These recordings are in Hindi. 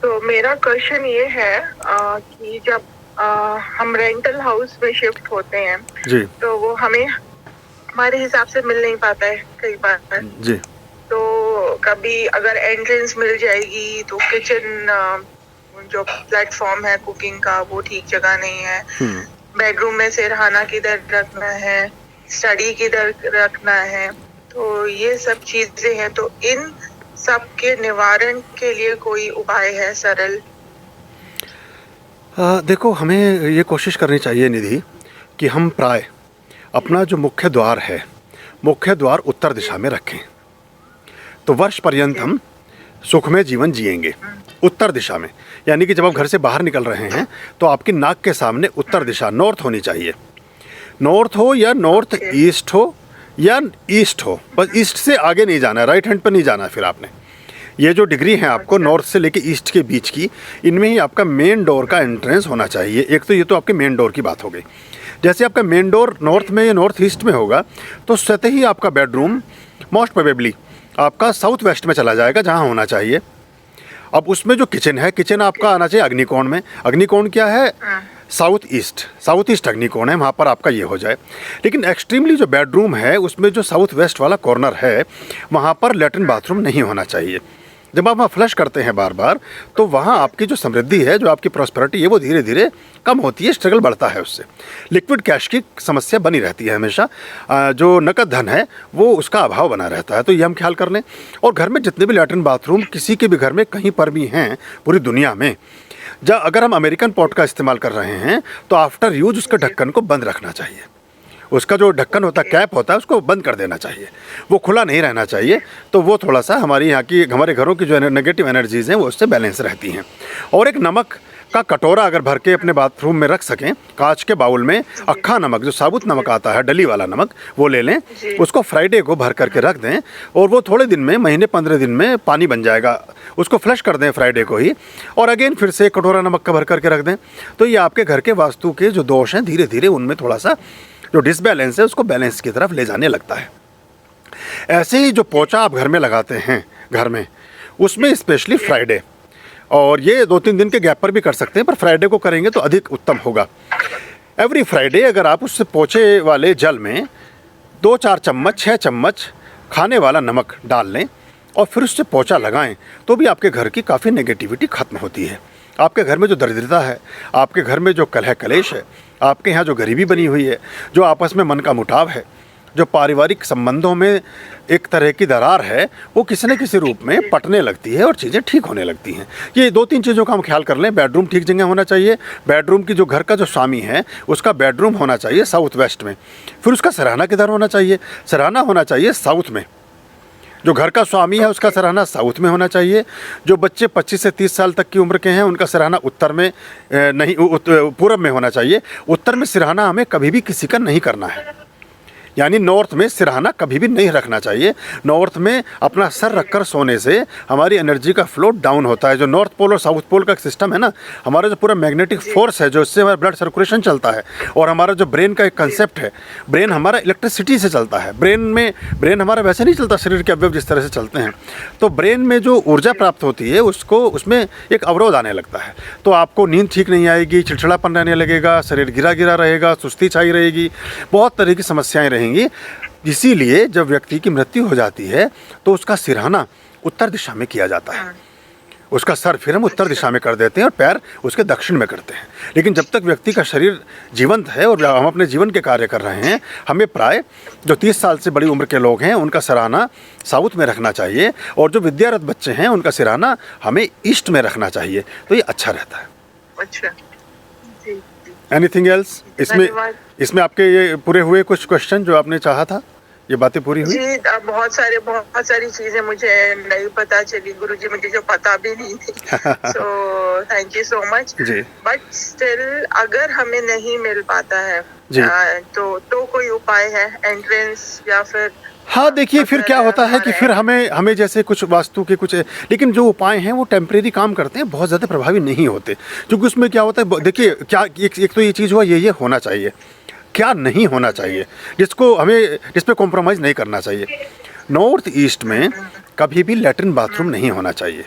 तो मेरा क्वेश्चन ये है कि जब हम रेंटल हाउस में शिफ्ट होते हैं जी तो वो हमें हमारे हिसाब से मिल नहीं पाता है कई बार। जी तो कभी अगर एंट्रेंस मिल जाएगी तो किचन जो प्लेटफॉर्म है कुकिंग का वो ठीक जगह नहीं है, बेडरूम में सिरहाना किधर रखना है, स्टडी किधर रखना है, तो ये सब चीजें हैं। तो इन सब के निवारण के लिए कोई उपाय है सरल? देखो, हमें ये कोशिश करनी चाहिए निधि कि हम प्राय अपना जो मुख्य द्वार है, मुख्य द्वार उत्तर दिशा में रखें, तो वर्ष पर्यंत हम सुखमय जीवन जिएंगे उत्तर दिशा में। यानी कि जब आप घर से बाहर निकल रहे हैं तो आपकी नाक के सामने उत्तर दिशा नॉर्थ होनी चाहिए। नॉर्थ हो या नॉर्थ ईस्ट हो या ईस्ट हो, बस ईस्ट से आगे नहीं जाना है, राइट हैंड पर नहीं जाना है। फिर आपने ये जो डिग्री है आपको नॉर्थ से लेके ईस्ट के बीच की, इनमें ही आपका मेन डोर का एंट्रेंस होना चाहिए। एक तो ये तो आपके मेन डोर की बात हो गई। जैसे आपका मेन डोर नॉर्थ में या नॉर्थ ईस्ट में होगा तो स्वतः ही आपका बेडरूम मोस्ट प्रोबेबली आपका साउथ वेस्ट में चला जाएगा, जहाँ होना चाहिए। अब उसमें जो किचन है, किचन आपका आना चाहिए अग्निकोण में। अग्निकोण क्या है? साउथ ईस्ट अग्निकोण है, वहाँ पर आपका ये हो जाए। लेकिन एक्सट्रीमली जो बेडरूम है उसमें जो साउथ वेस्ट वाला कॉर्नर है, वहाँ पर लेटरिन बाथरूम नहीं होना चाहिए। जब आप वहाँ फ्लश करते हैं बार बार तो वहाँ आपकी जो समृद्धि है, जो आपकी प्रॉस्पेरिटी है, वो धीरे धीरे कम होती है, स्ट्रगल बढ़ता है उससे। लिक्विड कैश की समस्या बनी रहती है हमेशा, जो नकद धन है वो उसका अभाव बना रहता है। तो ये हम ख्याल कर लें। और घर में जितने भी लैट्रिन बाथरूम किसी के भी घर में कहीं पर भी हैं पूरी दुनिया में, जब अगर हम अमेरिकन पॉट का इस्तेमाल कर रहे हैं तो आफ्टर यूज उसके ढक्कन को बंद रखना चाहिए। उसका जो ढक्कन होता है, कैप होता है, उसको बंद कर देना चाहिए, वो खुला नहीं रहना चाहिए। तो वो थोड़ा सा हमारी यहाँ की, हमारे घरों की जो नेगेटिव एनर्जीज़ हैं वो उससे बैलेंस रहती हैं। और एक नमक का कटोरा अगर भर के अपने बाथरूम में रख सकें, कांच के बाउल में, अक्खा नमक, जो साबुत नमक आता है, डली वाला नमक, वो ले लें, उसको फ्राइडे को भर करके रख दें और वो थोड़े दिन में, महीने 15 दिन में पानी बन जाएगा। उसको फ्लश कर दें फ्राइडे को ही, और अगेन फिर से कटोरा नमक का भर करके रख दें। तो ये आपके घर के वास्तु के जो दोष हैं, धीरे धीरे उनमें थोड़ा सा जो डिसबैलेंस है उसको बैलेंस की तरफ ले जाने लगता है। ऐसे ही जो पोछा आप घर में लगाते हैं घर में, उसमें स्पेशली फ्राइडे, और ये 2-3 दिन के गैप पर भी कर सकते हैं, पर फ्राइडे को करेंगे तो अधिक उत्तम होगा। एवरी फ्राइडे अगर आप उससे पोछे वाले जल में 2-4 चम्मच, 6 चम्मच खाने वाला नमक डाल लें और फिर उससे पोछा लगाएं, तो भी आपके घर की काफ़ी नेगेटिविटी खत्म होती है। आपके घर में जो दरिद्रता है, आपके घर में जो कलह कलेश है, आपके यहाँ जो गरीबी बनी हुई है, जो आपस में मन का मुटाव है, जो पारिवारिक संबंधों में एक तरह की दरार है, वो किसी न किसी रूप में पटने लगती है और चीज़ें ठीक होने लगती हैं। ये 2-3 चीज़ों का हम ख्याल कर लें। बेडरूम ठीक जगह होना चाहिए। बेडरूम की जो घर का जो स्वामी है उसका बेडरूम होना चाहिए साउथ वेस्ट में। फिर उसका सराहना किधर होना चाहिए? सराहना होना चाहिए साउथ में। जो घर का स्वामी है उसका सराहना साउथ में होना चाहिए। जो बच्चे 25 से 30 साल तक की उम्र के हैं उनका सराहना उत्तर में नहीं, पूरब में होना चाहिए। उत्तर में सिरहाना हमें कभी भी किसी का नहीं करना है। यानी नॉर्थ में सिरहाना कभी भी नहीं रखना चाहिए। नॉर्थ में अपना सर रखकर सोने से हमारी एनर्जी का फ्लो डाउन होता है। जो नॉर्थ पोल और साउथ पोल का सिस्टम है ना, हमारा जो पूरा मैग्नेटिक फोर्स है, जो इससे हमारा ब्लड सर्कुलेशन चलता है, और हमारा जो ब्रेन का एक कंसेप्ट है, ब्रेन हमारा इलेक्ट्रिसिटी से चलता है। ब्रेन हमारा वैसे नहीं चलता शरीर के अवयव जिस तरह से चलते हैं। तो ब्रेन में जो ऊर्जा प्राप्त होती है उसमें एक अवरोध आने लगता है। तो आपको नींद ठीक नहीं आएगी, चिड़चिड़ापन रहने लगेगा, शरीर गिरा गिरा रहेगा, सुस्ती छाई रहेगी, बहुत तरह की समस्याएं रहेंगी। इसीलिए जब व्यक्ति की मृत्यु हो जाती है तो उसका सिरहाना उत्तर दिशा में किया जाता है। उसका सर फिर हम उत्तर दिशा में कर देते हैं और पैर उसके दक्षिण में करते हैं। लेकिन जब तक व्यक्ति का शरीर जीवंत है और हम अपने जीवन के कार्य कर रहे हैं, हमें प्राय जो 30 साल से बड़ी उम्र के लोग हैं उनका सराहना साउथ में रखना चाहिए, और जो विद्यारत बच्चे हैं उनका सिरहाना हमें ईस्ट में रखना चाहिए। तो ये अच्छा रहता है। अच्छा, एनीथिंग एल्स इसमें आपके ये पूरे हुए कुछ क्वेश्चन जो आपने चाहा था, ये बातें पूरी हुई? जी, बहुत सारी चीजें मुझे नहीं पता चली गुरुजी, मुझे जो पता भी नहीं थी। So thank you so much. But still अगर हमें नहीं मिल पाता है तो कोई उपाय है एंट्रेंस या फिर? हाँ, देखिए फिर क्या होता है कि फिर हमें जैसे कुछ वास्तु के कुछ, लेकिन जो उपाय हैं वो टेम्परेरी काम करते हैं, बहुत ज़्यादा प्रभावी नहीं होते। क्योंकि उसमें क्या होता है, देखिए क्या एक तो ये चीज़ हुआ, ये होना चाहिए, क्या नहीं होना चाहिए, जिस पे कॉम्प्रोमाइज़ नहीं करना चाहिए। नॉर्थ ईस्ट में कभी भी लैट्रिन बाथरूम नहीं होना चाहिए।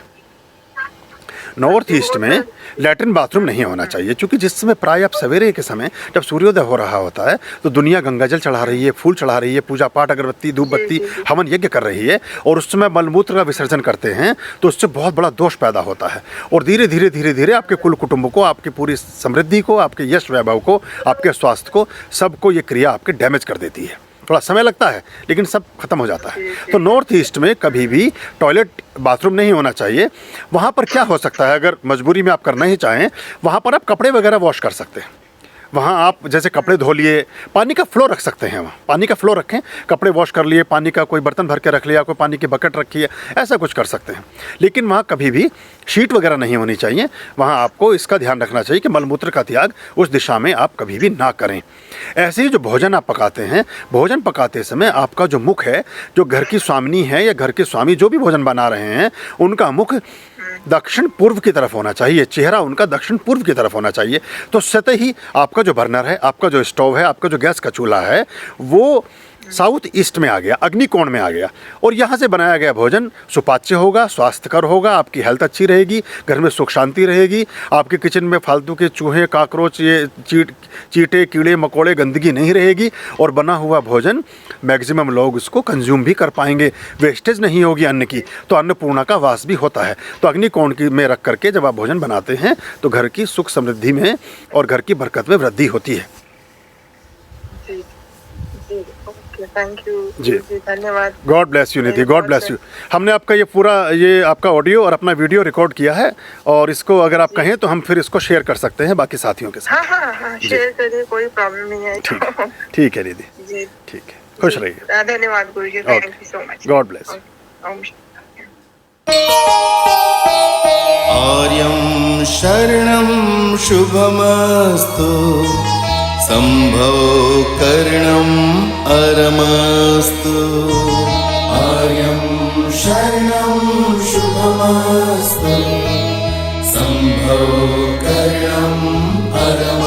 नॉर्थ ईस्ट में लैट्रिन बाथरूम नहीं होना चाहिए, क्योंकि जिस समय प्राय आप सवेरे के समय जब सूर्योदय हो रहा होता है तो दुनिया गंगाजल चढ़ा रही है, फूल चढ़ा रही है, पूजा पाठ, अगरबत्ती, धूप बत्ती, हवन यज्ञ कर रही है, और उस समय मलमूत्र का विसर्जन करते हैं तो उससे बहुत बड़ा दोष पैदा होता है, और धीरे धीरे धीरे धीरे आपके कुल कुटुंब को, आपकी पूरी समृद्धि को, आपके यश वैभव को, आपके स्वास्थ्य को, सबको ये क्रिया आपके डैमेज कर देती है। थोड़ा समय लगता है लेकिन सब खत्म हो जाता है। तो नॉर्थ ईस्ट में कभी भी टॉयलेट बाथरूम नहीं होना चाहिए। वहाँ पर क्या हो सकता है, अगर मजबूरी में आप करना ही चाहें, वहाँ पर आप कपड़े वगैरह वॉश कर सकते हैं। वहाँ आप जैसे कपड़े धो लिए, पानी का फ्लो रख सकते हैं, वहाँ पानी का फ्लो रखें, कपड़े वॉश कर लिए, पानी का कोई बर्तन भर के रख लिया, कोई पानी की बकेट रखी है, ऐसा कुछ कर सकते हैं। लेकिन वहाँ कभी भी शीट वगैरह नहीं होनी चाहिए। वहाँ आपको इसका ध्यान रखना चाहिए कि मलमूत्र का त्याग उस दिशा में आप कभी भी ना करें। ऐसे ही जो भोजन आप पकाते हैं, भोजन पकाते समय आपका जो मुख है, जो घर की स्वामिनी है या घर के स्वामी जो भी भोजन बना रहे हैं, उनका मुख दक्षिण पूर्व की तरफ होना चाहिए, चेहरा उनका दक्षिण पूर्व की तरफ होना चाहिए। तो स्वतः ही आपका जो बर्नर है, आपका जो स्टोव है, आपका जो गैस का चूल्हा है, वो साउथ ईस्ट में आ गया, अग्निकोण में आ गया, और यहाँ से बनाया गया भोजन सुपाच्य होगा, स्वास्थ्यकर होगा, आपकी हेल्थ अच्छी रहेगी, घर में सुख शांति रहेगी, आपके किचन में फालतू के चूहे, काकरोच, ये चींटे, कीड़े मकोड़े, गंदगी नहीं रहेगी, और बना हुआ भोजन मैक्सिमम लोग उसको कंज्यूम भी कर पाएंगे, वेस्टेज नहीं होगी अन्न की। तो अन्नपूर्णा का वास भी होता है। तो अग्निकोण की में रख करके जब आप भोजन बनाते हैं तो घर की सुख समृद्धि में और घर की बरकत में वृद्धि होती है। थैंक यू जी, धन्यवाद। God bless you Nidhi, God bless you. हमने आपका ये पूरा आपका ऑडियो और अपना वीडियो रिकॉर्ड किया है, और इसको अगर आप कहें तो हम फिर इसको शेयर कर सकते हैं बाकी साथियों के साथ। हाँ, शेयर करिए, कोई प्रॉब्लम नहीं है। ठीक है निधि जी, ठीक है, खुश रहिए। धन्यवाद गुरु जी, thank you so much, god bless. आर्यं शरणं शुभमस्तु, संभव करणम् अरमस्तु। आर्यं शरणं शुभमस्तु, संभव करणम् अरमस्तु।